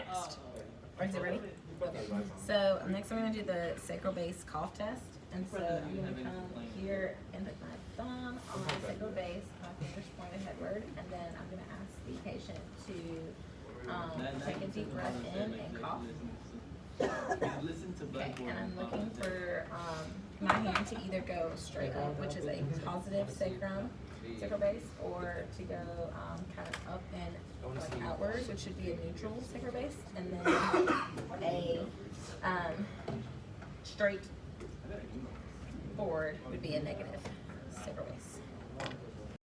next. Is it ready? Okay. So next I'm going to do the sacral base cough test. And so I'm going to come here and put my thumb on my sacral base, my fingers pointed headward, and then I'm going to ask the patient to take a deep breath in and cough. Okay, and I'm looking for my hand to either go straight up, which is a positive sacral base, or to go kind of up and like outwards, which should be a neutral sacral base, and then a straight forward would be a negative sacral base.